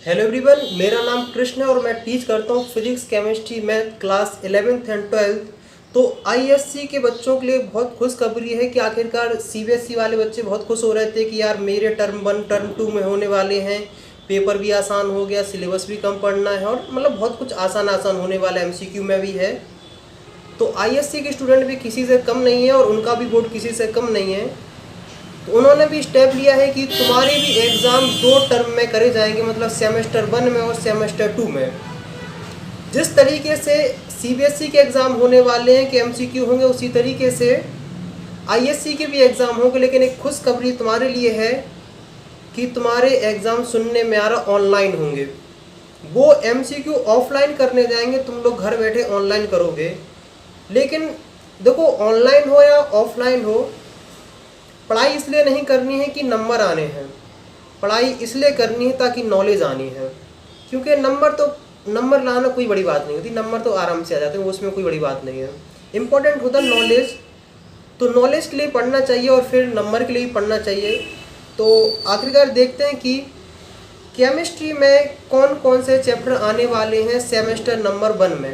Hello everyone, मेरा नाम कृष्ण है और मैं टीच करता हूँ physics chemistry math class 11th and 12th। तो आईएससी के बच्चों के लिए बहुत खुशखबरी है कि आखिरकार सीबीएसई वाले बच्चे बहुत खुश हो रहे थे कि यार मेरे टर्म 1 टर्म 2 में होने वाले हैं, पेपर भी आसान हो गया, सिलेबस भी कम पढ़ना है और मतलब बहुत कुछ आसान आसान होने वाला है, एमसीक्यू में भी है। तो आईएससी के स्टूडेंट भी किसी से कम नहीं है और उनका भी बोर्ड किसी से कम नहीं है। तो उन्होंने भी स्टेप लिया है कि तुम्हारे भी एग्ज़ाम 2 टर्म में करे जाएंगे, मतलब सेमेस्टर 1 में और सेमेस्टर 2 में। जिस तरीके से सीबीएसई के एग्ज़ाम होने वाले हैं कि एमसीक्यू होंगे, उसी तरीके से आईएससी के भी एग्ज़ाम होंगे। लेकिन एक खुशखबरी तुम्हारे लिए है कि तुम्हारे एग्ज़ाम सुनने में आ रहा ऑनलाइन होंगे। वो एमसीक्यू ऑफलाइन करने जाएंगे, तुम लोग घर बैठे ऑनलाइन करोगे। लेकिन देखो, ऑनलाइन हो या ऑफलाइन हो, पढ़ाई इसलिए नहीं करनी है कि नंबर आने हैं, पढ़ाई इसलिए करनी है ताकि नॉलेज आनी है। क्योंकि नंबर लाना कोई बड़ी बात नहीं होती, नंबर तो आराम से आ जाते हैं, उसमें कोई बड़ी बात नहीं है। इम्पोर्टेंट होता नॉलेज। तो नॉलेज के लिए पढ़ना चाहिए और फिर नंबर के लिए भी पढ़ना चाहिए। तो आखिरकार देखते हैं कि केमिस्ट्री में कौन कौन से चैप्टर आने वाले हैं सेमेस्टर नंबर 1 में।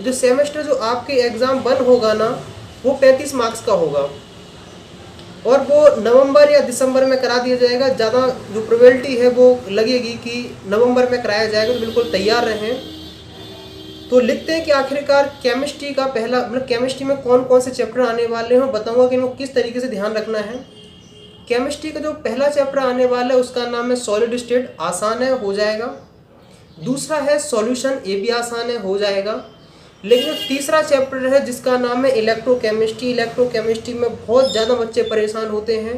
जो सेमेस्टर जो आपके एग्ज़ाम 1 होगा ना, वो 35 मार्क्स का होगा और वो नवंबर या दिसंबर में करा दिया जाएगा। ज़्यादा जो प्रोबेबिलिटी है वो लगेगी कि नवंबर में कराया जाएगा, तो बिल्कुल तैयार रहें। तो लिखते हैं कि आखिरकार केमिस्ट्री का पहला, मतलब केमिस्ट्री में कौन कौन से चैप्टर आने वाले हैं, बताऊंगा कि इनको किस तरीके से ध्यान रखना है। केमिस्ट्री का जो पहला चैप्टर आने वाला है उसका नाम है सॉलिड स्टेट, आसान है, हो जाएगा। दूसरा है सॉल्यूशन, ये भी आसान है, हो जाएगा। लेकिन जो तीसरा चैप्टर है जिसका नाम है इलेक्ट्रोकेमिस्ट्री, इलेक्ट्रोकेमिस्ट्री में बहुत ज़्यादा बच्चे परेशान होते हैं।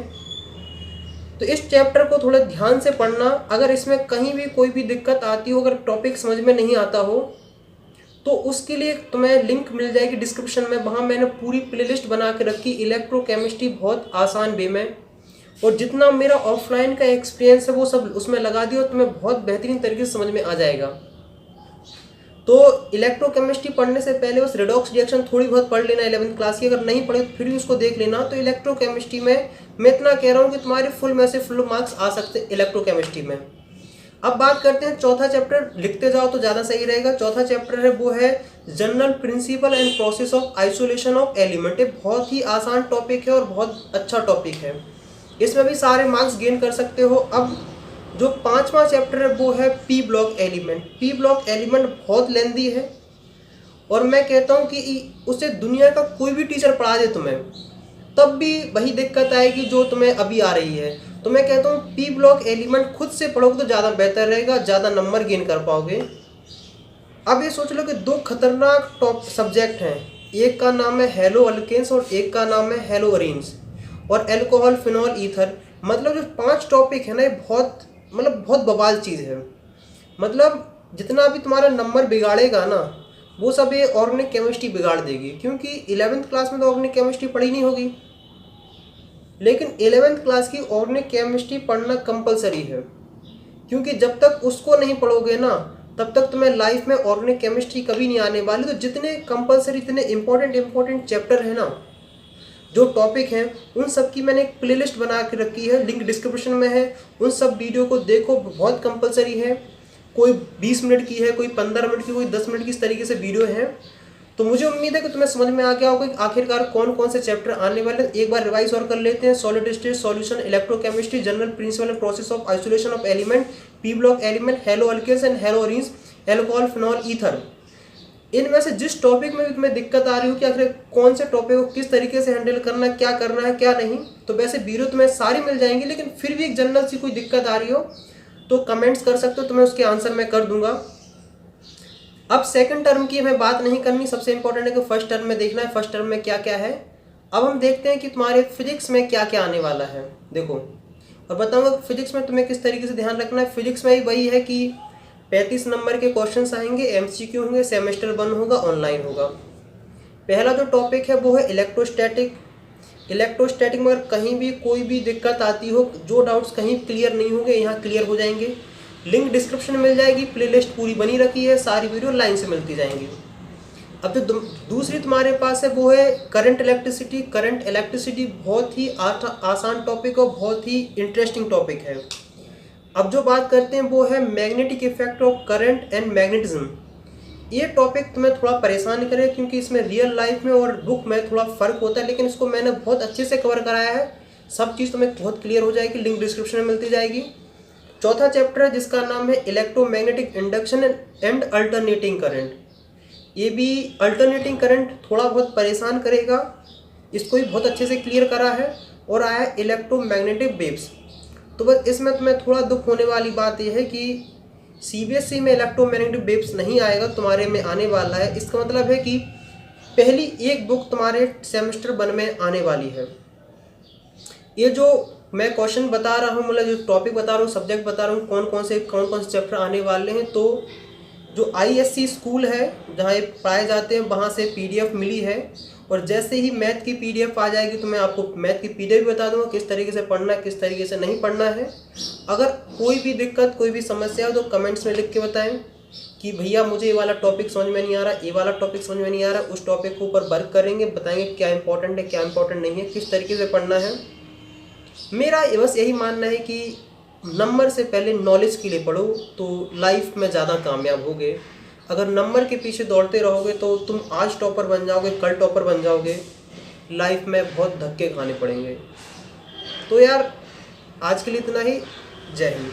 तो इस चैप्टर को थोड़ा ध्यान से पढ़ना। अगर इसमें कहीं भी कोई भी दिक्कत आती हो, अगर टॉपिक समझ में नहीं आता हो, तो उसके लिए तुम्हें लिंक मिल जाएगी डिस्क्रिप्शन में। वहाँ मैंने पूरी प्लेलिस्ट बना के रखी इलेक्ट्रोकेमिस्ट्री बहुत आसान वे में, और जितना मेरा ऑफलाइन का एक्सपीरियंस है वो सब उसमें लगा दिया और तुम्हें बहुत बेहतरीन तरीके से समझ में आ जाएगा। तो इलेक्ट्रोकेमिस्ट्री पढ़ने से पहले बस रिडॉक्स रिएक्शन थोड़ी बहुत पढ़ लेना 11th क्लास की, अगर नहीं पढ़े तो फिर भी उसको देख लेना। तो इलेक्ट्रोकेमिस्ट्री में मैं इतना कह रहा हूँ कि तुम्हारे फुल में से फुल मार्क्स आ सकते हैं इलेक्ट्रोकेमिस्ट्री में। अब बात करते हैं चौथा चैप्टर, लिखते जाओ तो ज़्यादा सही रहेगा। चौथा चैप्टर है वो है general principle and process of isolation of element. ये बहुत ही आसान टॉपिक है और बहुत अच्छा टॉपिक है, इसमें भी सारे मार्क्स गेन कर सकते हो। अब जो पांचवा चैप्टर है वो है P block element. P block element बहुत लेंदी है और मैं कहता हूँ कि उसे दुनिया का कोई भी टीचर पढ़ा दे तुम्हें, तब भी वही दिक्कत आएगी जो तुम्हें अभी आ रही है। तो मैं कहता हूँ पी ब्लॉक एलिमेंट खुद से पढ़ोगे तो ज़्यादा बेहतर रहेगा, ज़्यादा नंबर गेन कर पाओगे। अब ये सोच लो कि दो खतरनाक टॉप सब्जेक्ट हैं, एक का नाम है हेलो अल्केन्स और एक का नाम है हेलो अरीन्स और एल्कोहल फिनॉल ईथर। मतलब जो 5 टॉपिक है ना, ये बहुत बवाल चीज़ है। मतलब जितना भी तुम्हारा नंबर बिगाड़ेगा ना, वो सब ये ऑर्गेनिक केमिस्ट्री बिगाड़ देगी। क्योंकि 11th क्लास में तो ऑर्गेनिक केमिस्ट्री पढ़ी नहीं होगी, लेकिन 11th क्लास की ऑर्गेनिक केमिस्ट्री पढ़ना कंपलसरी है। क्योंकि जब तक उसको नहीं पढ़ोगे ना, तब तक तुम्हें लाइफ में ऑर्गेनिक केमिस्ट्री कभी नहीं आने वाली। तो जितने कंपलसरी, इतने इंपॉर्टेंट चैप्टर है ना, जो टॉपिक हैं, उन सब की मैंने एक प्लेलिस्ट बना के रखी है, लिंक डिस्क्रिप्शन में है। उन सब वीडियो को देखो, बहुत कंपलसरी है। कोई 20 मिनट की है, कोई 15 मिनट की, कोई 10 मिनट की, इस तरीके से वीडियो है। तो मुझे उम्मीद है कि तुम्हें समझ में आ गया होगा कि आखिरकार कौन कौन से चैप्टर आने वाले हैं। एक बार रिवाइज और कर लेते हैं। Solid state, solution, electrochemistry, general principle and process of isolation of element, p block element, halo alkanes and halo arenes, alcohol phenol ether. इनमें से जिस टॉपिक में भी तुम्हें दिक्कत आ रही हो कि आखिर कौन से टॉपिक को किस तरीके से हैंडल करना है, क्या करना है क्या नहीं, तो वैसे वीडियो तुम्हें सारी मिल जाएंगी। लेकिन फिर भी एक जनरल सी कोई दिक्कत आ रही हो तो कमेंट्स कर सकते हो, तो मैं उसके आंसर मैं कर दूंगा। अब सेकंड टर्म की हमें बात नहीं करनी, सबसे इंपॉर्टेंट है कि फर्स्ट टर्म में देखना है फर्स्ट टर्म में क्या क्या है। अब हम देखते हैं कि तुम्हारे फिजिक्स में क्या क्या आने वाला है, देखो, और बताऊंगा फिजिक्स में तुम्हें किस तरीके से ध्यान रखना है। फिजिक्स में ही वही है कि 35 नंबर के क्वेश्चंस आएंगे, एमसीक्यू होंगे, सेमेस्टर 1 होगा, ऑनलाइन होगा। पहला जो टॉपिक है वो है इलेक्ट्रोस्टैटिक। इलेक्ट्रोस्टैटिक में अगर कहीं भी कोई भी दिक्कत आती हो, जो डाउट्स कहीं क्लियर नहीं होंगे, यहाँ क्लियर हो जाएंगे। लिंक डिस्क्रिप्शन में मिल जाएगी, प्लेलिस्ट पूरी बनी रखी है, सारी वीडियो लाइन से मिलती जाएंगी। अब जो दूसरी तुम्हारे पास है वो है करंट इलेक्ट्रिसिटी। करंट इलेक्ट्रिसिटी बहुत ही आसान टॉपिक और बहुत ही इंटरेस्टिंग टॉपिक है। अब जो बात करते हैं वो है magnetic effect of current and magnetism. ये टॉपिक तुम्हें थोड़ा परेशान करे क्योंकि इसमें रियल लाइफ में और बुक में थोड़ा फ़र्क होता है, लेकिन इसको मैंने बहुत अच्छे से कवर कराया है। सब चीज़ तुम्हें बहुत क्लियर हो जाएगी, लिंक डिस्क्रिप्शन में मिलती जाएगी। चौथा चैप्टर है जिसका नाम है electromagnetic induction and alternating current. ये भी अल्टरनेटिंग करंट थोड़ा बहुत परेशान करेगा, इसको भी बहुत अच्छे से क्लियर करा है। और आया है इलेक्ट्रोमैग्नेटिक वेव्स। तो बस इसमें तुम्हें थोड़ा दुख होने वाली बात यह है कि सीबीएसई में इलेक्ट्रोमैग्नेटिक वेव्स नहीं आएगा, तुम्हारे में आने वाला है। इसका मतलब है कि पहली एक बुक तुम्हारे सेमेस्टर 1 में आने वाली है। ये जो मैं क्वेश्चन बता रहा हूँ, मतलब जो टॉपिक बता रहा हूँ, सब्जेक्ट बता रहा हूँ, कौन कौन से चैप्टर आने वाले हैं, तो जो आईएससी स्कूल है जहाँ ये पाए जाते हैं वहाँ से पीडीएफ मिली है। और जैसे ही मैथ की पीडीएफ आ जाएगी तो मैं आपको मैथ की पीडीएफ भी बता दूंगा किस तरीके से पढ़ना है, किस तरीके से नहीं पढ़ना है। अगर कोई भी दिक्कत, कोई भी समस्या हो तो कमेंट्स में लिख के बताएं कि भैया मुझे ये वाला टॉपिक समझ में नहीं आ रहा, ये वाला टॉपिक समझ में नहीं आ रहा। उस टॉपिक के ऊपर वर्क करेंगे, बताएंगे क्या इंपॉर्टेंट है, क्या इंपॉर्टेंट नहीं है, किस तरीके से पढ़ना है। मेरा बस यही मानना है कि नंबर से पहले नॉलेज के लिए पढ़ो तो लाइफ में ज़्यादा कामयाब होगे। अगर नंबर के पीछे दौड़ते रहोगे तो तुम आज टॉपर बन जाओगे, कल टॉपर बन जाओगे, लाइफ में बहुत धक्के खाने पड़ेंगे। तो यार आज के लिए इतना ही। जय हिंद।